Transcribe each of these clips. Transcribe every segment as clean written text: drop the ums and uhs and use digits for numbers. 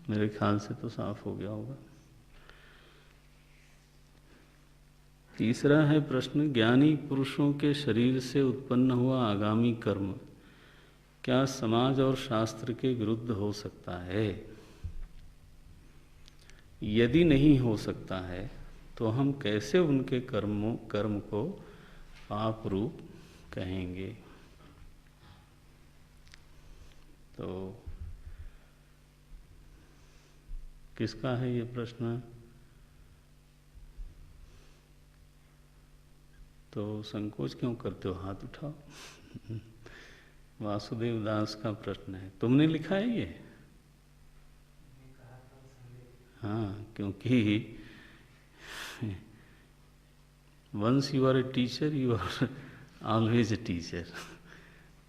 मेरे ख्याल से तो साफ हो गया होगा। तीसरा है प्रश्न, ज्ञानी पुरुषों के शरीर से उत्पन्न हुआ आगामी कर्म क्या समाज और शास्त्र के विरुद्ध हो सकता है? यदि नहीं हो सकता है तो हम कैसे उनके कर्म को पाप रूप कहेंगे? तो किसका है ये प्रश्न? तो संकोच क्यों करते हो, हाथ उठाओ। वासुदेव दास का प्रश्न है। तुमने लिखा है ये? हाँ, क्योंकि once you are a teacher you are always a teacher.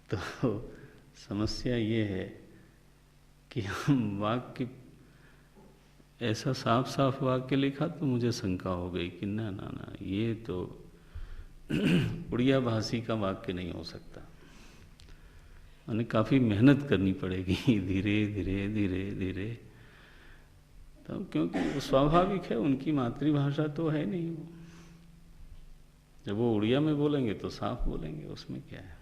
तो समस्या ये है कि हम वाक्य ऐसा साफ साफ वाक्य लिखा तो मुझे शंका हो गई कि ना ना ना, ये तो उड़िया भाषी का वाक्य नहीं हो सकता। उन्हें काफ़ी मेहनत करनी पड़ेगी, धीरे धीरे धीरे धीरे। तो क्योंकि वो स्वाभाविक है, उनकी मातृभाषा तो है नहीं वो। जब वो उड़िया में बोलेंगे तो साफ बोलेंगे, उसमें क्या है।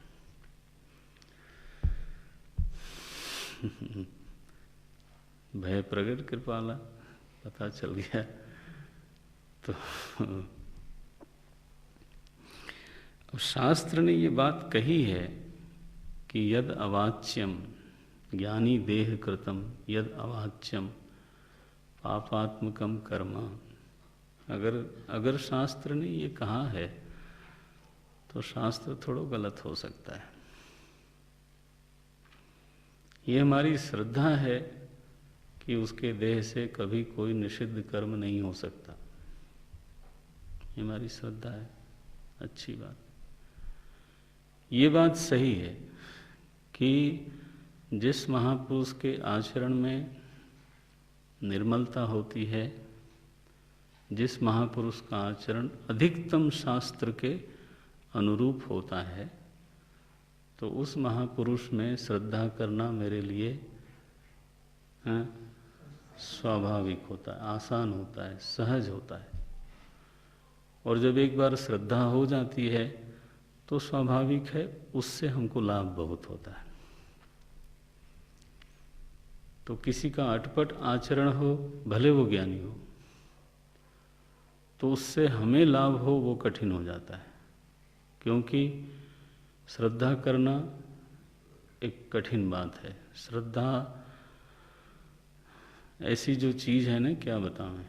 भय प्रगट कृपाला, पता चल गया। तो अब शास्त्र ने ये बात कही है कि यद अवाच्यम ज्ञानी देह कृतम यद अवाच्यम पापात्मकम कर्म। अगर शास्त्र ने ये कहा है तो शास्त्र थोड़ा गलत हो सकता है। ये हमारी श्रद्धा है कि उसके देह से कभी कोई निषिद्ध कर्म नहीं हो सकता। ये हमारी श्रद्धा है, अच्छी बात। ये बात सही है कि जिस महापुरुष के आचरण में निर्मलता होती है, जिस महापुरुष का आचरण अधिकतम शास्त्र के अनुरूप होता है, तो उस महापुरुष में श्रद्धा करना मेरे लिए स्वाभाविक होता है, आसान होता है, सहज होता है। और जब एक बार श्रद्धा हो जाती है तो स्वाभाविक है उससे हमको लाभ बहुत होता है। तो किसी का अटपट आचरण हो, भले वो ज्ञानी हो, तो उससे हमें लाभ हो वो कठिन हो जाता है। क्योंकि श्रद्धा करना एक कठिन बात है। श्रद्धा ऐसी जो चीज़ है ना, क्या बताऊं।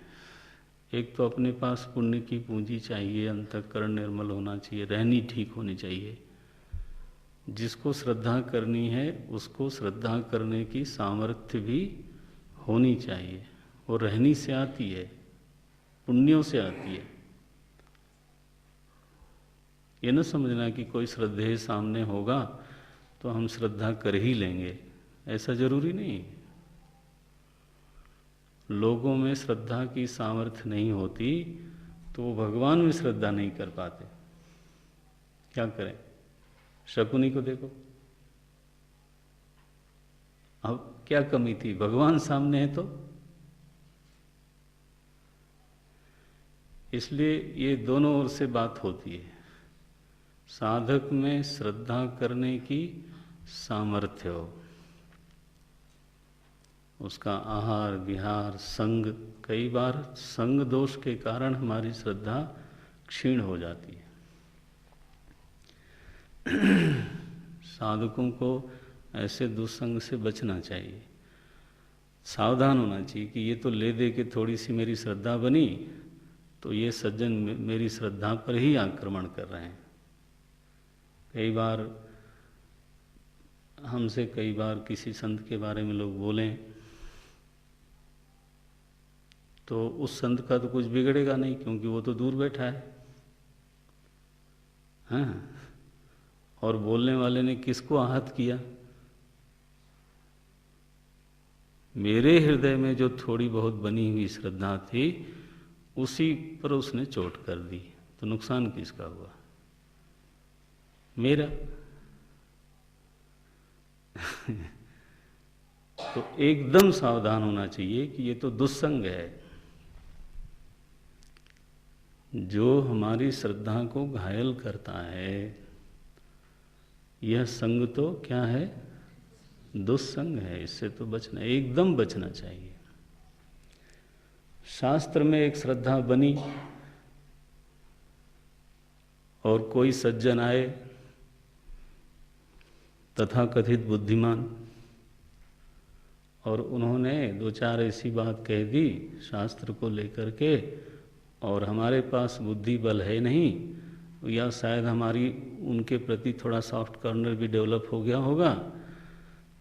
एक तो अपने पास पुण्य की पूंजी चाहिए, अंतःकरण निर्मल होना चाहिए, रहनी ठीक होनी चाहिए। जिसको श्रद्धा करनी है उसको श्रद्धा करने की सामर्थ्य भी होनी चाहिए। वो रहनी से आती है, पुण्यों से आती है। ये न समझना कि कोई श्रद्धेय सामने होगा तो हम श्रद्धा कर ही लेंगे, ऐसा जरूरी नहीं। लोगों में श्रद्धा की सामर्थ्य नहीं होती तो वो भगवान में श्रद्धा नहीं कर पाते। क्या करें? शकुनी को देखो, अब क्या कमी थी? भगवान सामने है तो। इसलिए ये दोनों ओर से बात होती है। साधक में श्रद्धा करने की सामर्थ्य हो, उसका आहार विहार संग, कई बार संग दोष के कारण हमारी श्रद्धा क्षीण हो जाती है। साधकों को ऐसे दुस्संग से बचना चाहिए, सावधान होना चाहिए कि ये तो ले दे के थोड़ी सी मेरी श्रद्धा बनी तो ये सज्जन मेरी श्रद्धा पर ही आक्रमण कर रहे हैं। कई बार हमसे किसी संत के बारे में लोग बोलें तो उस संत का तो कुछ बिगड़ेगा नहीं, क्योंकि वो तो दूर बैठा है। हाँ, और बोलने वाले ने किसको आहत किया? मेरे हृदय में जो थोड़ी बहुत बनी हुई श्रद्धा थी उसी पर उसने चोट कर दी, तो नुकसान किसका हुआ? मेरा। तो एकदम सावधान होना चाहिए कि ये तो दुस्संग है, जो हमारी श्रद्धा को घायल करता है। यह संग तो क्या है? दुस्संग है। इससे तो बचना, एकदम बचना चाहिए। शास्त्र में एक श्रद्धा बनी और कोई सज्जन आए, तथाकथित बुद्धिमान, और उन्होंने दो चार ऐसी बात कह दी शास्त्र को लेकर के, और हमारे पास बुद्धि बल है नहीं, या शायद हमारी उनके प्रति थोड़ा सॉफ्ट कॉर्नर भी डेवलप हो गया होगा,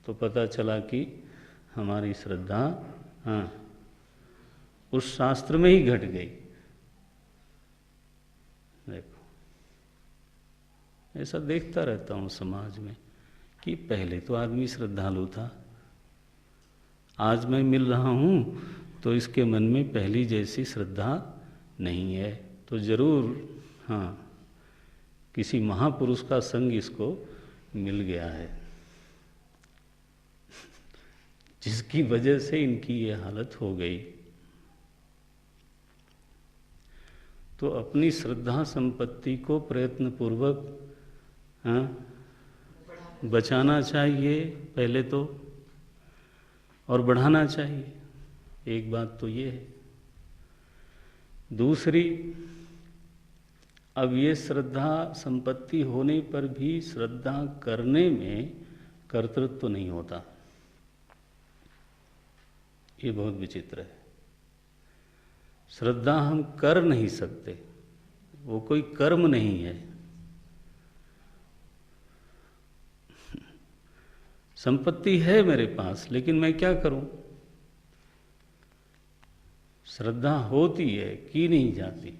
तो पता चला कि हमारी श्रद्धा उस शास्त्र में ही घट गई। देखो, ऐसा देखता रहता हूँ समाज में कि पहले तो आदमी श्रद्धालु था, आज मैं मिल रहा हूँ तो इसके मन में पहली जैसी श्रद्धा नहीं है। तो जरूर किसी महापुरुष का संग इसको मिल गया है, जिसकी वजह से इनकी ये हालत हो गई। तो अपनी श्रद्धा संपत्ति को प्रयत्न पूर्वक बचाना चाहिए पहले तो, और बढ़ाना चाहिए। एक बात तो ये है। दूसरी, अब ये श्रद्धा संपत्ति होने पर भी श्रद्धा करने में कर्तृत्व नहीं होता। ये बहुत विचित्र है। श्रद्धा हम कर नहीं सकते, वो कोई कर्म नहीं है। संपत्ति है मेरे पास, लेकिन मैं क्या करूं? श्रद्धा होती है, की नहीं जाती।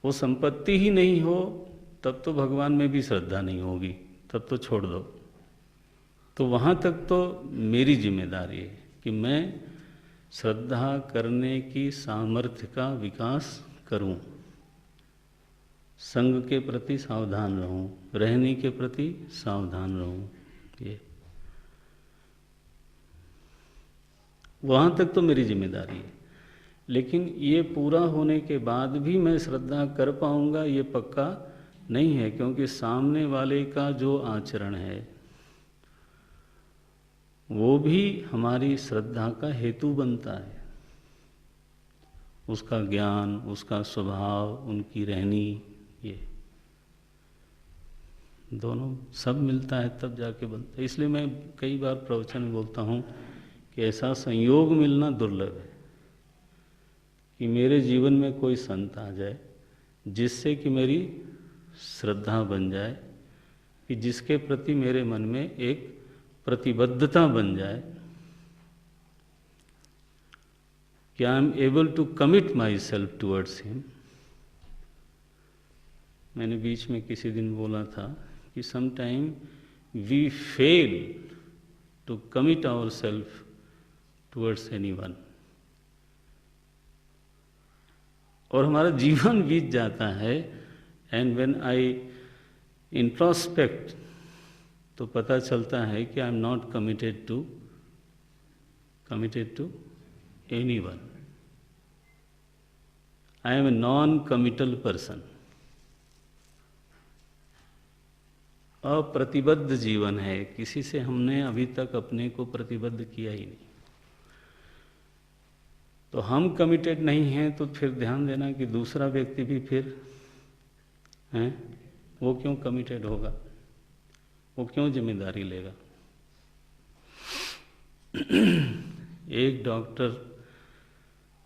वो संपत्ति ही नहीं हो तब तो भगवान में भी श्रद्धा नहीं होगी, तब तो छोड़ दो। तो वहाँ तक तो मेरी जिम्मेदारी है कि मैं श्रद्धा करने की सामर्थ्य का विकास करूं, संग के प्रति सावधान रहूं, रहने के प्रति सावधान रहूं। ये वहाँ तक तो मेरी जिम्मेदारी है। लेकिन ये पूरा होने के बाद भी मैं श्रद्धा कर पाऊंगा ये पक्का नहीं है, क्योंकि सामने वाले का जो आचरण है वो भी हमारी श्रद्धा का हेतु बनता है। उसका ज्ञान, उसका स्वभाव, उनकी रहनी, ये दोनों सब मिलता है तब जाके बनता है। इसलिए मैं कई बार प्रवचन में बोलता हूँ कि ऐसा संयोग मिलना दुर्लभ है कि मेरे जीवन में कोई संत आ जाए जिससे कि मेरी श्रद्धा बन जाए, कि जिसके प्रति मेरे मन में एक प्रतिबद्धता बन जाए कि I am able to commit myself towards him. मैंने बीच में किसी दिन बोला था कि sometime we fail to commit ourself towards anyone, और हमारा जीवन बीत जाता है। एंड व्हेन आई इंट्रोस्पेक्ट तो पता चलता है कि I am not committed to anyone. I am a non committal person. अप्रतिबद्ध जीवन है, किसी से हमने अभी तक अपने को प्रतिबद्ध किया ही नहीं। तो हम कमिटेड नहीं हैं तो फिर ध्यान देना कि दूसरा व्यक्ति भी फिर है, वो क्यों कमिटेड होगा, वो क्यों जिम्मेदारी लेगा। एक डॉक्टर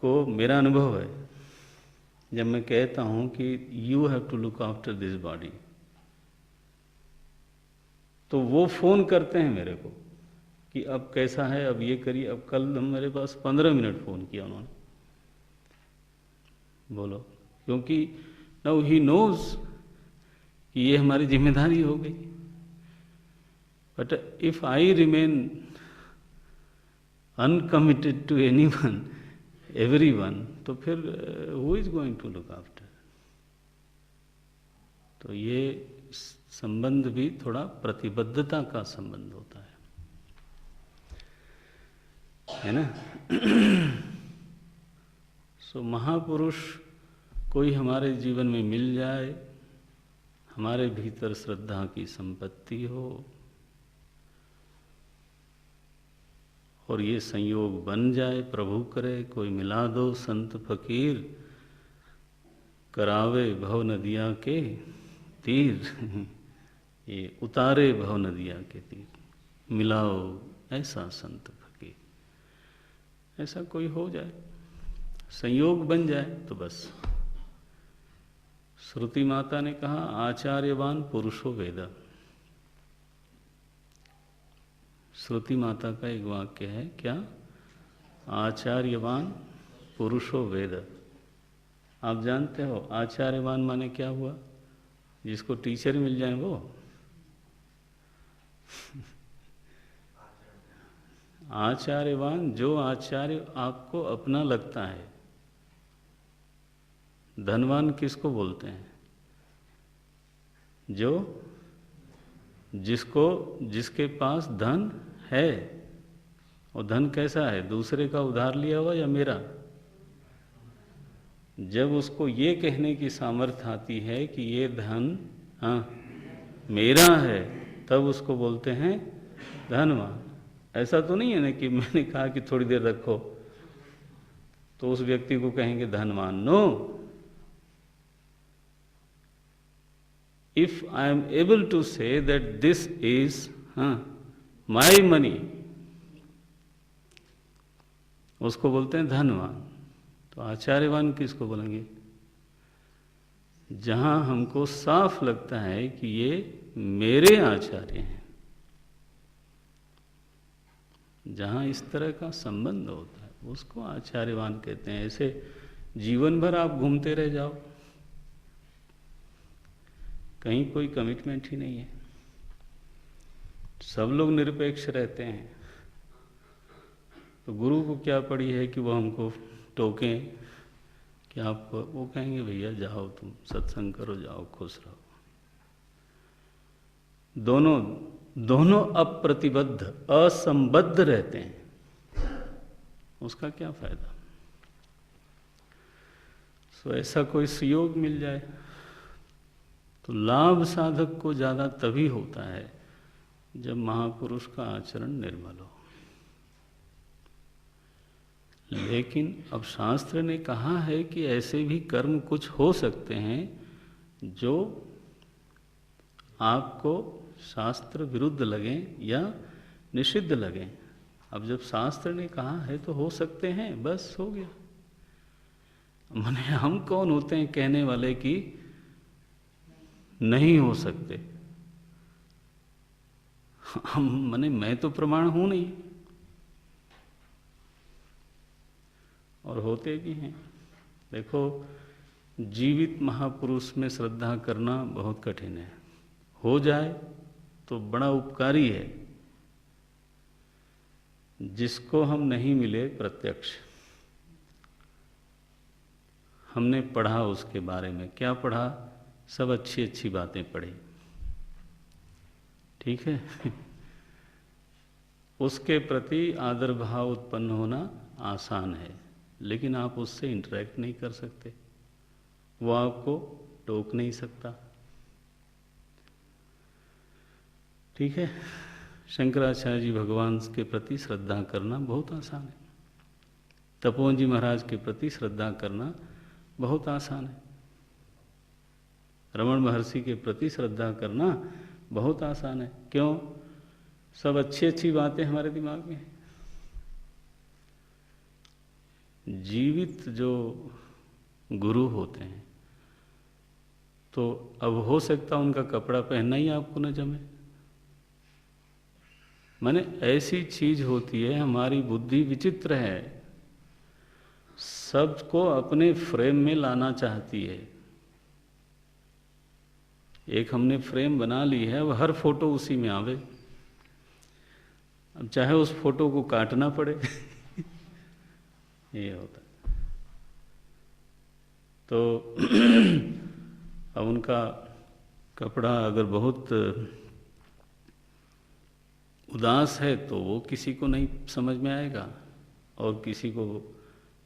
को मेरा अनुभव है, जब मैं कहता हूं कि you have to look after this body, तो वो फोन करते हैं मेरे को कि अब कैसा है, अब ये करिए। अब कल मेरे पास 15 मिनट फ़ोन किया उन्होंने, बोलो, क्योंकि नाउ ही नोज कि ये हमारी जिम्मेदारी हो गई। But if I remain uncommitted to anyone, everyone, तो फिर who is going to look after. तो ये संबंध भी थोड़ा प्रतिबद्धता का संबंध होता है ना। सो महापुरुष कोई हमारे जीवन में मिल जाए, हमारे भीतर श्रद्धा की संपत्ति हो और ये संयोग बन जाए, प्रभु करे कोई मिला दो संत फकीर, करावे भव नदिया के तीर, ये उतारे भव नदिया के तीर, मिलाओ ऐसा संत फकीर, ऐसा कोई हो जाए, संयोग बन जाए तो बस। श्रुति माता ने कहा आचार्यवान पुरुषो वेद। श्रुति माता का एक वाक्य है, क्या? आचार्यवान पुरुषो वेद। आप जानते हो आचार्यवान माने क्या हुआ? जिसको टीचर मिल जाए वो। आचार्यवान जो आचार्य आपको अपना लगता है। धनवान किसको बोलते हैं? जो जिसके पास धन है। और धन कैसा है? दूसरे का उधार लिया हुआ या मेरा? जब उसको ये कहने की सामर्थ्य आती है कि ये धन मेरा है, तब उसको बोलते हैं धनवान। ऐसा तो नहीं है ना कि मैंने कहा कि थोड़ी देर रखो तो उस व्यक्ति को कहेंगे धनवान। No, if I am able to say that this is my money, उसको बोलते हैं धनवान। तो आचार्यवान किसको बोलेंगे? जहां हमको साफ लगता है कि ये मेरे आचार्य हैं, जहां इस तरह का संबंध होता है उसको आचार्यवान कहते हैं। ऐसे जीवन भर आप घूमते रह जाओ, कहीं कोई कमिटमेंट ही नहीं है, सब लोग निरपेक्ष रहते हैं, तो गुरु को क्या पड़ी है कि वो हमको टोकें कि आप, वो कहेंगे भैया जाओ तुम सत्संग करो, जाओ खुश रहो। दोनों अप्रतिबद्ध असंबद्ध रहते हैं, उसका क्या फायदा? सो ऐसा कोई संयोग मिल जाए तो लाभ साधक को ज़्यादा तभी होता है जब महापुरुष का आचरण निर्मल हो। लेकिन अब शास्त्र ने कहा है कि ऐसे भी कर्म कुछ हो सकते हैं जो आपको शास्त्र विरुद्ध लगें या निषिद्ध लगें। अब जब शास्त्र ने कहा है तो हो सकते हैं, बस हो गया। माने हम कौन होते हैं कहने वाले कि नहीं हो सकते? हम माने मैं तो प्रमाण हूं नहीं, और होते भी हैं। देखो, जीवित महापुरुष में श्रद्धा करना बहुत कठिन है, हो जाए तो बड़ा उपकारी है। जिसको हम नहीं मिले प्रत्यक्ष, हमने पढ़ा उसके बारे में, क्या पढ़ा? सब अच्छी अच्छी बातें पढ़ी, ठीक है। उसके प्रति आदर भाव उत्पन्न होना आसान है, लेकिन आप उससे इंटरेक्ट नहीं कर सकते, वो आपको टोक नहीं सकता, ठीक है। शंकराचार्य जी भगवान के प्रति श्रद्धा करना बहुत आसान है, तपोवन जी महाराज के प्रति श्रद्धा करना बहुत आसान है, रमण महर्षि के प्रति श्रद्धा करना बहुत आसान है। क्यों? सब अच्छी अच्छी बातें हमारे दिमाग में हैं। जीवित जो गुरु होते हैं तो अब हो सकता उनका कपड़ा पहनना ही आपको न जमे। माने ऐसी चीज होती है, हमारी बुद्धि विचित्र है, सबको अपने फ्रेम में लाना चाहती है। एक हमने फ्रेम बना ली है, अब हर फोटो उसी में आवे, अब चाहे उस फोटो को काटना पड़े। ये होता है। तो अब उनका कपड़ा अगर बहुत उदास है तो वो किसी को नहीं समझ में आएगा, और किसी को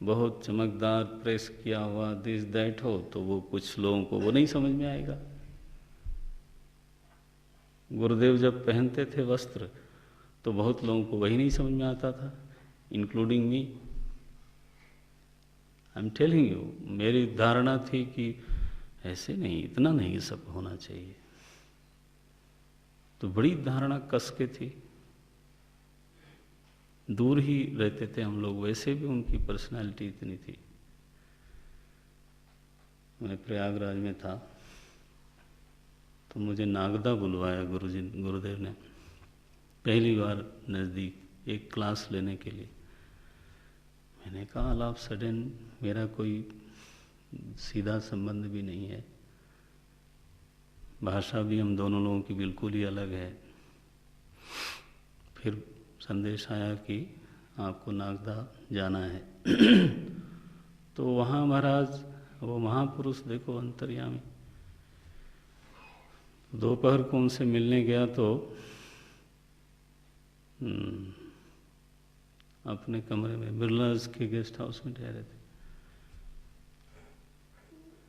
बहुत चमकदार प्रेस किया हुआ दिस दैट हो तो वो कुछ लोगों को वो नहीं समझ में आएगा। गुरुदेव जब पहनते थे वस्त्र तो बहुत लोगों को वही नहीं समझ में आता था, including me. I am telling you, मेरी धारणा थी कि ऐसे नहीं, इतना नहीं सब होना चाहिए, तो बड़ी धारणा कस के थी। दूर ही रहते थे हम लोग, वैसे भी उनकी पर्सनालिटी इतनी थी। मैं प्रयागराज में था तो मुझे नागदा बुलवाया गुरुदेव ने पहली बार नज़दीक एक क्लास लेने के लिए। मैंने कहा ऑल ऑफ सडन, मेरा कोई सीधा संबंध भी नहीं है, भाषा भी हम दोनों लोगों की बिल्कुल ही अलग है। फिर संदेश आया कि आपको नागदा जाना है। तो वहाँ महाराज वो महापुरुष देखो अंतर्यामी, दोपहर को उनसे मिलने गया तो अपने कमरे में बिरलास के गेस्ट हाउस में ठहरे थे।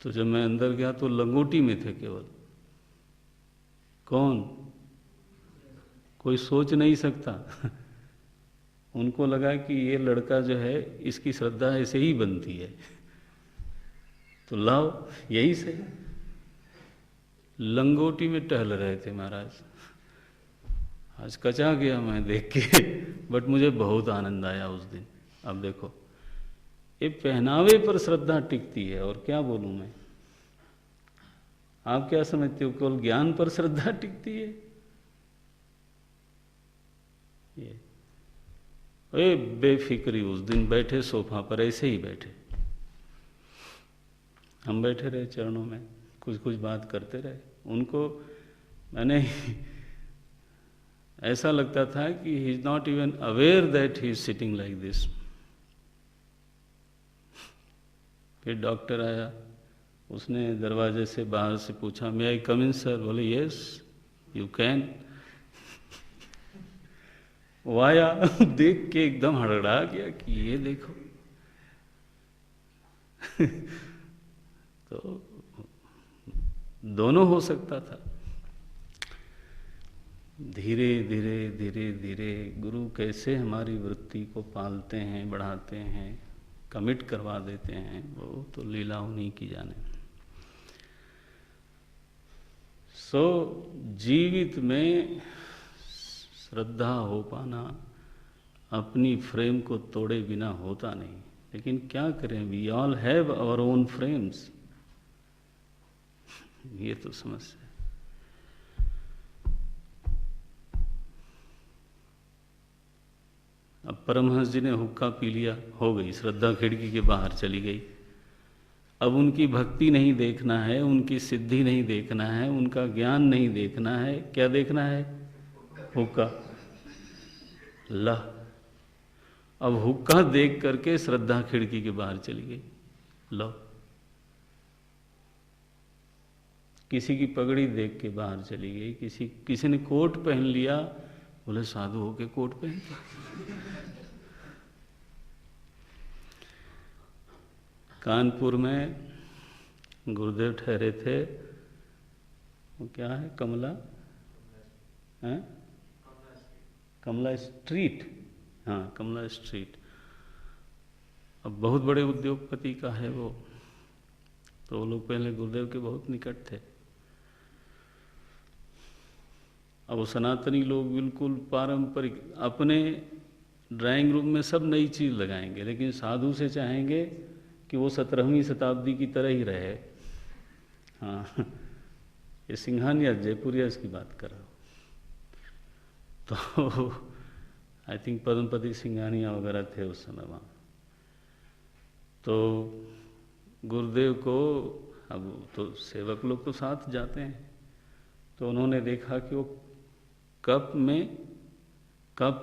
तो जब मैं अंदर गया तो लंगोटी में थे केवल। कौन? कोई सोच नहीं सकता। उनको लगा कि ये लड़का जो है इसकी श्रद्धा ऐसे ही बनती है, तो लाओ यही से। लंगोटी में टहल रहे थे महाराज। आज कचा गया मैं देख के, बट मुझे बहुत आनंद आया उस दिन। अब देखो, ये पहनावे पर श्रद्धा टिकती है, और क्या बोलूं मैं। आप क्या समझते हो, केवल ज्ञान पर श्रद्धा टिकती है? ये बेफिक्री उस दिन बैठे सोफा पर, ऐसे ही बैठे, हम बैठे रहे चरणों में, कुछ कुछ बात करते रहे। उनको मैंने ऐसा लगता था कि he is not even aware that he is sitting like this. फिर डॉक्टर आया, उसने दरवाजे से बाहर से पूछा, मे आई कम इन सर? बोले यस यू कैन। वो आया, देख के एकदम हड़बड़ा गया कि ये देखो। तो दोनों हो सकता था। धीरे धीरे धीरे धीरे गुरु कैसे हमारी वृत्ति को पालते हैं, बढ़ाते हैं, कमिट करवा देते हैं, वो तो लीला उन्हीं की जाने। सो जीवित में श्रद्धा हो पाना अपनी फ्रेम को तोड़े बिना होता नहीं। लेकिन क्या करें, we all have our own frames. ये तो समस्या है। अब परमहंस जी ने हुक्का पी लिया, हो गई श्रद्धा खिड़की के बाहर चली गई। अब उनकी भक्ति नहीं देखना है, उनकी सिद्धि नहीं देखना है, उनका ज्ञान नहीं देखना है, क्या देखना है? हुक्का। ला, अब हुक्का देख करके श्रद्धा खिड़की के बाहर चली गई। लो, किसी की पगड़ी देख के बाहर चली गई, किसी ने कोट पहन लिया, बोले साधु होके कोट पहनते। कानपुर में गुरुदेव ठहरे थे, वो क्या है, कमला है, कमला स्ट्रीट, हाँ कमला स्ट्रीट। अब बहुत बड़े उद्योगपति का है वो, तो वो लोग पहले गुरुदेव के बहुत निकट थे। अब वो सनातनी लोग बिल्कुल पारंपरिक, अपने ड्राइंग रूम में सब नई चीज़ लगाएंगे, लेकिन साधु से चाहेंगे कि वो 17वीं शताब्दी की तरह ही रहे। हाँ, ये सिंघानिया जयपुरिया की बात कर रहा हूँ। तो आई थिंक पद्मपति सिंघानिया वगैरह थे उस समय वहाँ। तो गुरुदेव को, अब तो सेवक लोग तो साथ जाते हैं, तो उन्होंने देखा कि वो कप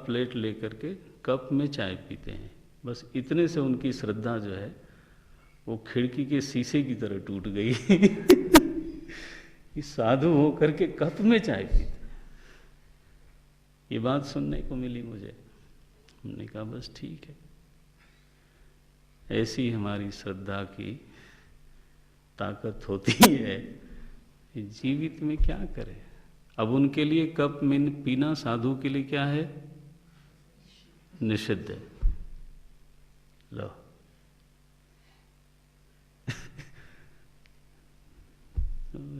प्लेट लेकर के कप में चाय पीते हैं। बस इतने से उनकी श्रद्धा जो है वो खिड़की के शीशे की तरह टूट गई। कि साधु हो करके कप में चाय पीते। ये बात सुनने को मिली मुझे। हमने कहा बस ठीक है, ऐसी हमारी श्रद्धा की ताकत होती है। जीवित में क्या करें। अब उनके लिए कप में पीना साधु के लिए क्या है? निषिद्ध है। लो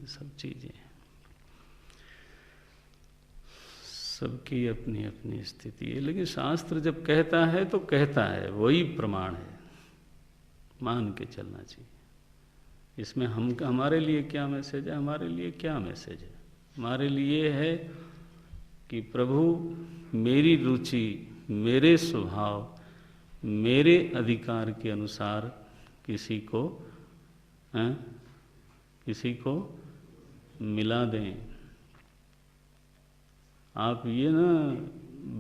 सब चीजें, सबकी अपनी अपनी स्थिति है। लेकिन शास्त्र जब कहता है तो कहता है, वही प्रमाण है, मान के चलना चाहिए। इसमें हमारे लिए क्या मैसेज है? हमारे लिए क्या मैसेज है? हमारे लिए है कि प्रभु मेरी रुचि, मेरे स्वभाव, मेरे अधिकार के अनुसार किसी को मिला दें। आप ये ना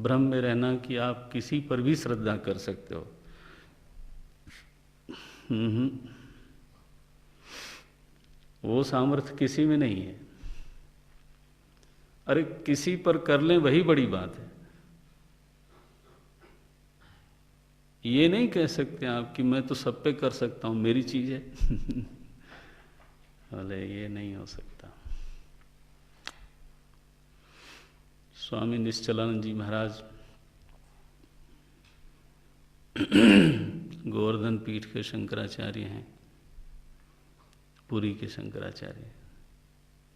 भ्रम में रहना कि आप किसी पर भी श्रद्धा कर सकते हो। वो सामर्थ्य किसी में नहीं है। अरे किसी पर कर लें वही बड़ी बात है। ये नहीं कह सकते आप कि मैं तो सब पे कर सकता हूं, मेरी चीज है। बोले ये नहीं हो सकता। स्वामी निश्चलानंद जी महाराज गोवर्धन पीठ के शंकराचार्य हैं, पुरी के शंकराचार्य।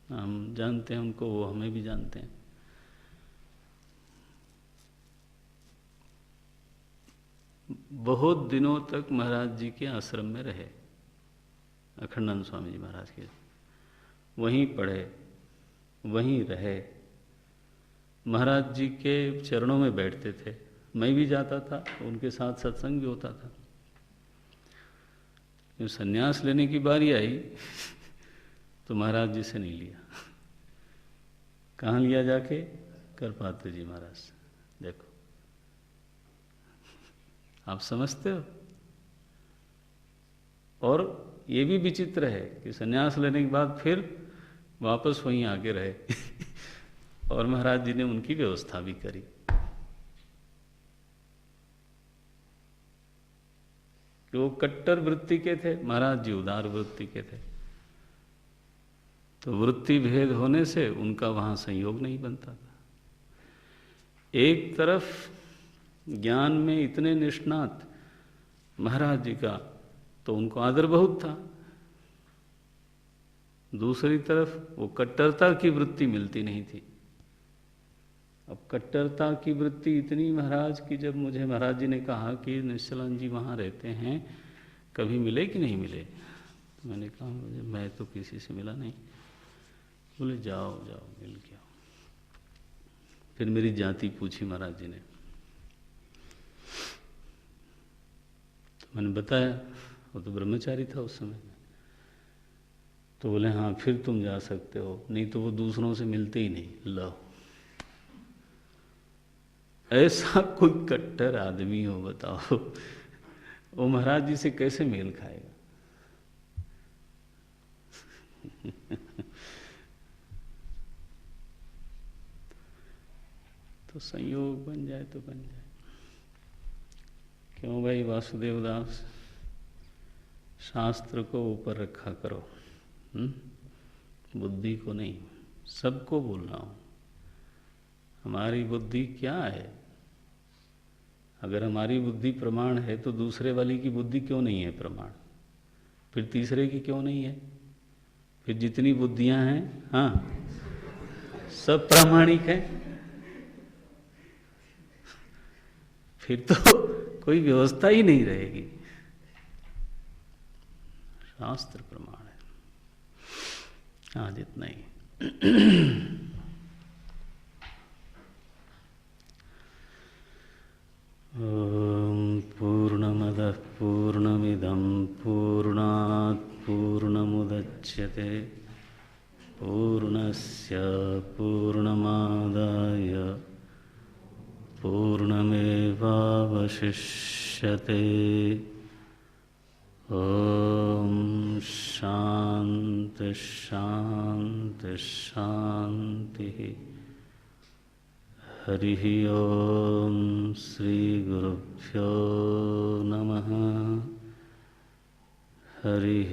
हम जानते हैं उनको, वो हमें भी जानते हैं। बहुत दिनों तक महाराज जी के आश्रम में रहे, अखंडानंद स्वामी जी महाराज के। वहीं पढ़े, वहीं रहे, महाराज जी के चरणों में बैठते थे। मैं भी जाता था, उनके साथ सत्संग भी होता था। जब संन्यास लेने की बारी आई तो महाराज जी से नहीं लिया। कहाँ लिया जाके? करपात्र जी महाराज से। देखो, आप समझते हो? और ये भी विचित्र है कि संन्यास लेने के बाद फिर वापस वहीं आके रहे। और महाराज जी ने उनकी व्यवस्था भी करी। कि वो कट्टर वृत्ति के थे, महाराज जी उदार वृत्ति के थे। तो वृत्ति भेद होने से उनका वहां संयोग नहीं बनता था। एक तरफ ज्ञान में इतने निष्णात महाराज जी का, तो उनको आदर बहुत था। दूसरी तरफ वो कट्टरता की वृत्ति मिलती नहीं थी। अब कट्टरता की वृत्ति इतनी महाराज की, जब मुझे महाराज जी ने कहा कि निश्चलानंद जी वहाँ रहते हैं, कभी मिले कि नहीं मिले? तो मैंने कहा मैं तो किसी से मिला नहीं। बोले जाओ जाओ मिल के आओ। फिर मेरी जाति पूछी महाराज जी ने, तो मैंने बताया, वो तो ब्रह्मचारी था उस समय। तो बोले हाँ फिर तुम जा सकते हो, नहीं तो वो दूसरों से मिलते ही नहीं। लो, ऐसा कोई कट्टर आदमी हो बताओ, वो महाराज जी से कैसे मेल खाएगा? तो संयोग बन जाए तो बन जाए। क्यों भाई वासुदेव दास, शास्त्र को ऊपर रखा करो, बुद्धि को नहीं। सबको बोलना हो, हमारी बुद्धि क्या है? अगर हमारी बुद्धि प्रमाण है तो दूसरे वाली की बुद्धि क्यों नहीं है प्रमाण? फिर तीसरे की क्यों नहीं है? फिर जितनी बुद्धियां हैं, हाँ, सब प्रामाणिक है। फिर तो कोई व्यवस्था ही नहीं रहेगी। शास्त्र प्रमाण है। आज इतना ही। पूर्णमदः पूर्णमिदं पूर्णात् पूर्णमुदच्यते पूर्णस्य पूर्णमादाय पूर्णमेवावशिष्यते। ॐ शांति शांति शांति। हरि ओम श्री गुरुभ्यो नमः। हरि